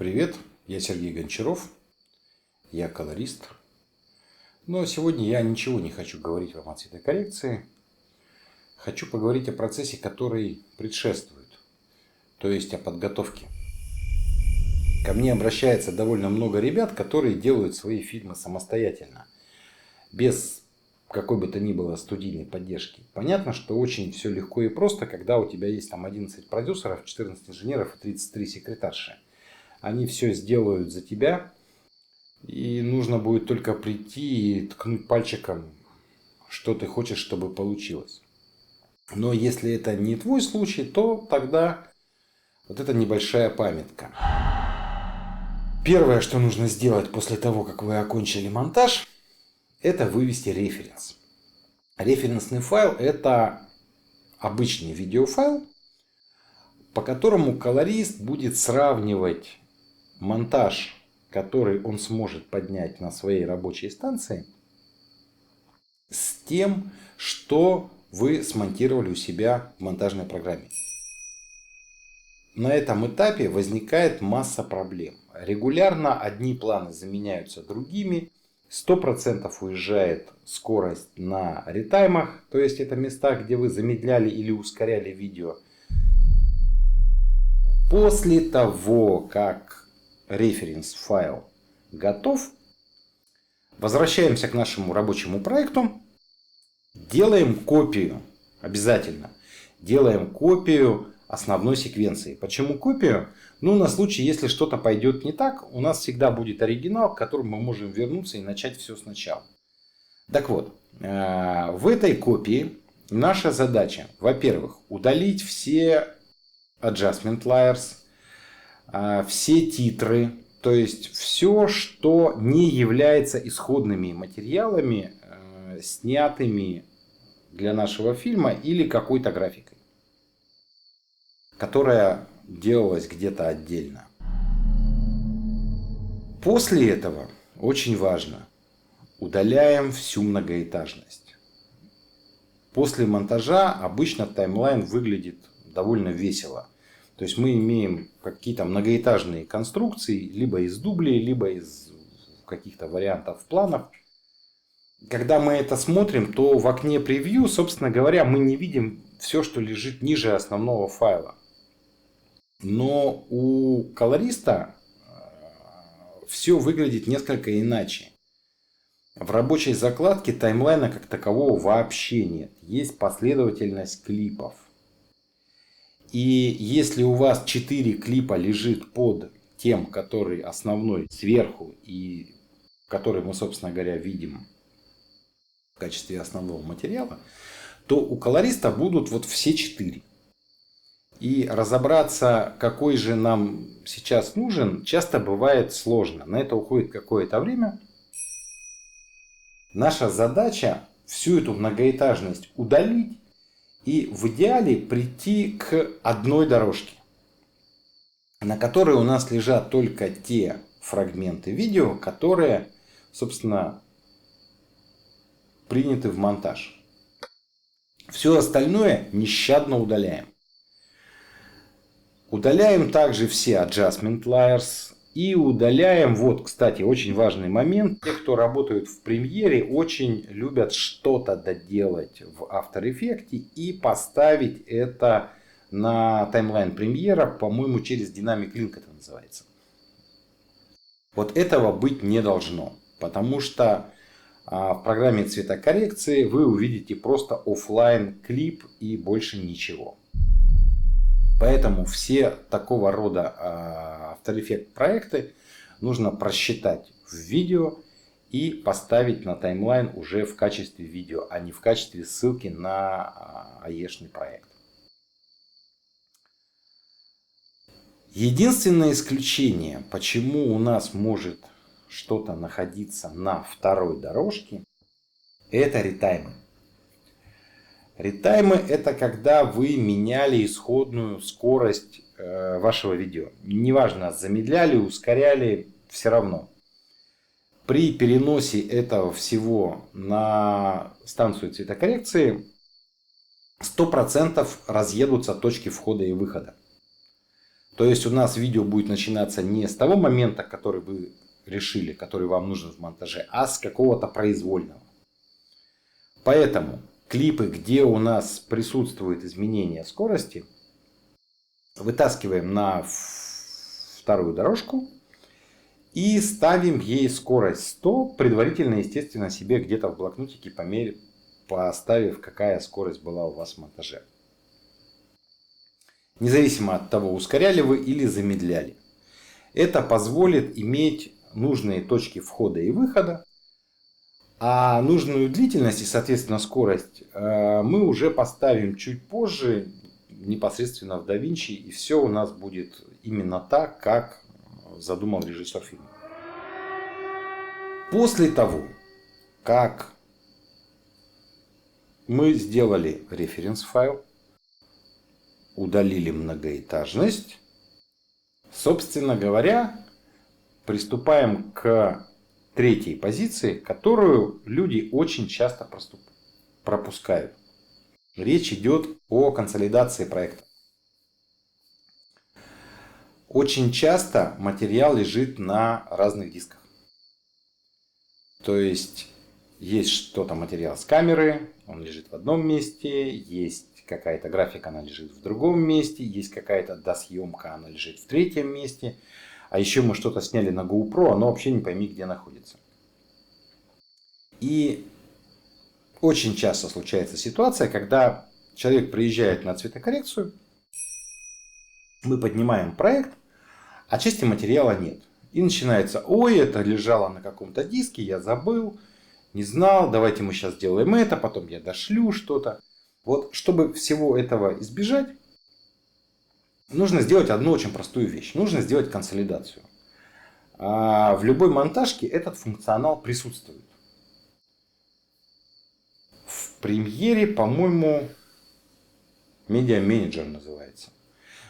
Привет, я Сергей Гончаров, я колорист. Но сегодня я ничего не хочу говорить вам о цветокоррекции. Хочу поговорить о процессе, который предшествует, то есть о подготовке. Ко мне обращается довольно много ребят, которые делают свои фильмы самостоятельно, без какой бы то ни было студийной поддержки. Понятно, что очень все легко и просто, когда у тебя есть там 11 продюсеров, 14 инженеров и 33 секретарши. Они все сделают за тебя, и нужно будет только прийти и ткнуть пальчиком, что ты хочешь, чтобы получилось. Но если это не твой случай, то тогда вот эта небольшая памятка. Первое, что нужно сделать после того, как вы окончили монтаж, это вывести референс. Референсный файл – это обычный видеофайл, по которому колорист будет сравнивать монтаж, который он сможет поднять на своей рабочей станции, с тем, что вы смонтировали у себя в монтажной программе. На этом этапе возникает масса проблем. Регулярно одни планы заменяются другими, 100% уезжает скорость на ретаймах, то есть это места, где вы замедляли или ускоряли видео. После того, как референс файл готов, возвращаемся к нашему рабочему проекту, делаем копию, обязательно делаем копию основной секвенции. Почему копию? На случай, если что-то пойдет не так, у нас всегда будет оригинал, к которому мы можем вернуться и начать все сначала. Так вот, в этой копии наша задача, во-первых, удалить все adjustment layers, все титры, то есть все, что не является исходными материалами, снятыми для нашего фильма или какой-то графикой, которая делалась где-то отдельно. После этого, очень важно, удаляем всю многоэтажность. После монтажа обычно таймлайн выглядит довольно весело. То есть мы имеем какие-то многоэтажные конструкции, либо из дублей, либо из каких-то вариантов планов. Когда мы это смотрим, то в окне превью, собственно говоря, мы не видим все, что лежит ниже основного файла. Но у колориста все выглядит несколько иначе. В рабочей закладке таймлайна как такового вообще нет. Есть последовательность клипов. И если у вас 4 клипа лежит под тем, который основной сверху и который мы, собственно говоря, видим в качестве основного материала, то у колориста будут вот все 4. И разобраться, какой же нам сейчас нужен, часто бывает сложно. На это уходит какое-то время. Наша задача всю эту многоэтажность удалить и в идеале прийти к одной дорожке, на которой у нас лежат только те фрагменты видео, которые, собственно, приняты в монтаж. Все остальное нещадно удаляем. Удаляем также все adjustment layers. И удаляем, вот, кстати, очень важный момент. Те, кто работают в премьере, очень любят что-то доделать в After Effects и поставить это на таймлайн премьера, по-моему, через Dynamic Link это называется. Вот этого быть не должно, потому что в программе цветокоррекции вы увидите просто офлайн клип и больше ничего. Поэтому все такого рода After Effects проекты нужно просчитать в видео и поставить на таймлайн уже в качестве видео, а не в качестве ссылки на AE-шный проект. Единственное исключение, почему у нас может что-то находиться на второй дорожке, это ретаймы. Ретаймы – это когда вы меняли исходную скорость вашего видео. Неважно, замедляли, ускоряли, все равно. При переносе этого всего на станцию цветокоррекции 100% разъедутся точки входа и выхода. То есть у нас видео будет начинаться не с того момента, который вы решили, который вам нужен в монтаже, а с какого-то произвольного. Поэтому клипы, где у нас присутствует изменение скорости, вытаскиваем на вторую дорожку и ставим ей скорость 100, предварительно, естественно, себе где-то в блокнотике поставив, какая скорость была у вас в монтаже. Независимо от того, ускоряли вы или замедляли. Это позволит иметь нужные точки входа и выхода, а нужную длительность и, соответственно, скорость мы уже поставим чуть позже, непосредственно в DaVinci, и все у нас будет именно так, как задумал режиссер фильма. После того, как мы сделали референс-файл, удалили многоэтажность, собственно говоря, приступаем к третьей позиции, которую люди очень часто пропускают. Речь идет о консолидации проекта. Очень часто материал лежит на разных дисках. То есть что-то материал с камеры, он лежит в одном месте, есть какая-то графика, она лежит в другом месте, есть какая-то досъемка, она лежит в третьем месте. А еще мы что-то сняли на GoPro, оно вообще не пойми где находится. И очень часто случается ситуация, когда человек приезжает на цветокоррекцию, мы поднимаем проект, а части материала нет. И начинается: ой, это лежало на каком-то диске, я забыл, не знал, давайте мы сейчас сделаем это, потом я дошлю что-то. Вот, чтобы всего этого избежать, нужно сделать одну очень простую вещь. Нужно сделать консолидацию. А в любой монтажке этот функционал присутствует. В премьере, по-моему, Media Manager называется.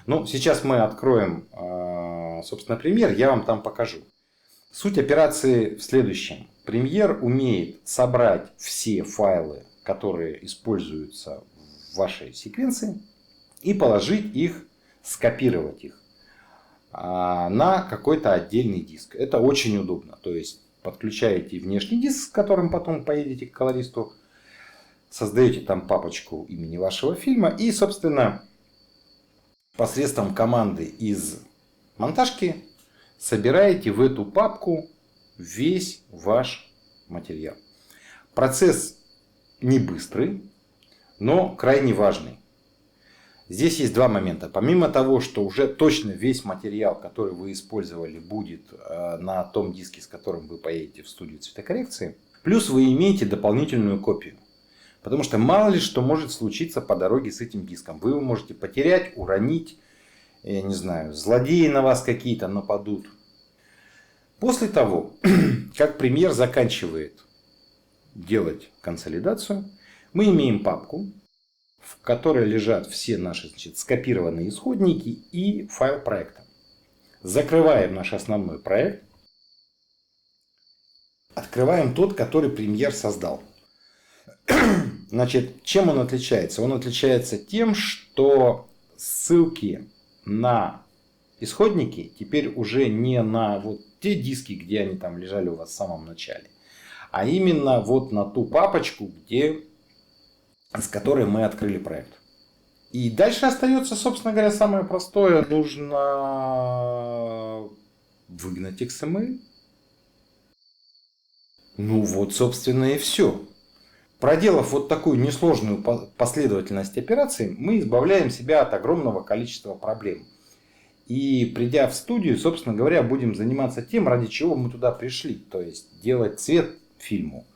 Ну, сейчас мы откроем, собственно, премьер, я вам там покажу. Суть операции в следующем. Премьер умеет собрать все файлы, которые используются в вашей секвенции, и положить их, скопировать их на какой-то отдельный диск. Это очень удобно. То есть подключаете внешний диск, с которым потом поедете к колористу, создаете там папочку имени вашего фильма и, собственно, посредством команды из монтажки собираете в эту папку весь ваш материал. Процесс не быстрый, но крайне важный. Здесь есть два момента. Помимо того, что уже точно весь материал, который вы использовали, будет на том диске, с которым вы поедете в студию цветокоррекции, плюс вы имеете дополнительную копию. Потому что мало ли что может случиться по дороге с этим диском. Вы его можете потерять, уронить, я не знаю, злодеи на вас какие-то нападут. После того, как премьер заканчивает делать консолидацию, мы имеем папку, в которой лежат все наши, скопированные исходники и файл проекта. Закрываем наш основной проект. Открываем тот, который премьер создал. Значит, чем он отличается? Он отличается тем, что ссылки на исходники теперь уже не на вот те диски, где они там лежали у вас в самом начале, а именно вот на ту папочку, с которой мы открыли проект. И дальше остается, собственно говоря, самое простое. Нужно выгнать XML. Ну вот, собственно, и все. Проделав вот такую несложную последовательность операций, мы избавляем себя от огромного количества проблем. И придя в студию, собственно говоря, будем заниматься тем, ради чего мы туда пришли. То есть делать цвет фильму.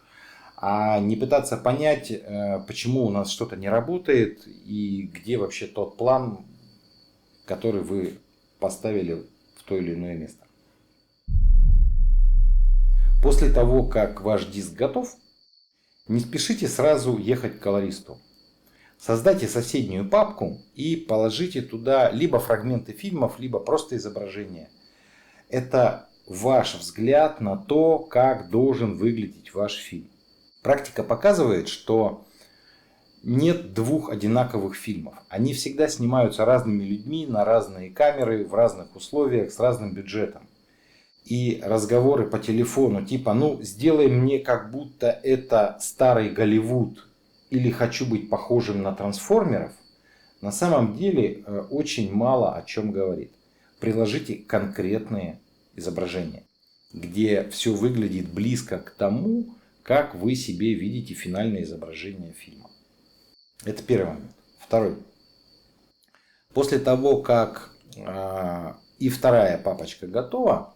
А не пытаться понять, почему у нас что-то не работает и где вообще тот план, который вы поставили в то или иное место. После того, как ваш диск готов, не спешите сразу ехать к колористу. Создайте соседнюю папку и положите туда либо фрагменты фильмов, либо просто изображения. Это ваш взгляд на то, как должен выглядеть ваш фильм. Практика показывает, что нет двух одинаковых фильмов. Они всегда снимаются разными людьми, на разные камеры, в разных условиях, с разным бюджетом. И разговоры по телефону типа, ну сделай мне как будто это старый Голливуд или хочу быть похожим на трансформеров, на самом деле очень мало о чем говорит. Приложите конкретные изображения, где все выглядит близко к тому, как вы себе видите финальное изображение фильма. Это первый момент. Второй. После того, как и вторая папочка готова,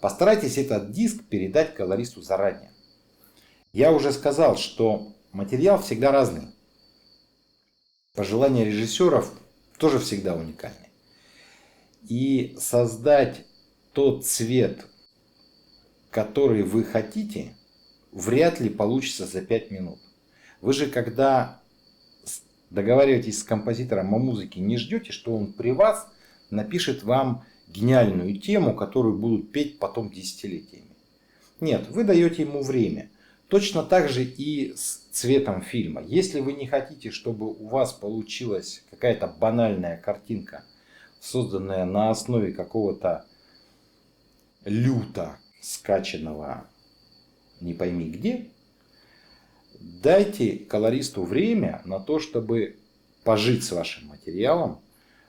постарайтесь этот диск передать колористу заранее. Я уже сказал, что материал всегда разный. Пожелания режиссеров тоже всегда уникальны. И создать тот цвет, который вы хотите, вряд ли получится за 5 минут. Вы же, когда договариваетесь с композитором о музыке, не ждете, что он при вас напишет вам гениальную тему, которую будут петь потом десятилетиями. Нет, вы даете ему время. Точно так же и с цветом фильма. Если вы не хотите, чтобы у вас получилась какая-то банальная картинка, созданная на основе какого-то люто скачанного не пойми где, дайте колористу время на то, чтобы пожить с вашим материалом,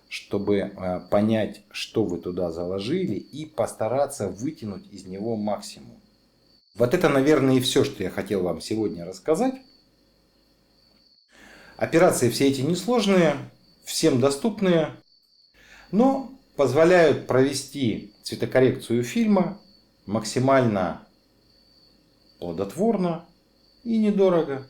чтобы понять, что вы туда заложили, и постараться вытянуть из него максимум. Вот это, наверное, и все, что я хотел вам сегодня рассказать. Операции все эти несложные, всем доступные, но позволяют провести цветокоррекцию фильма максимально плодотворно и недорого.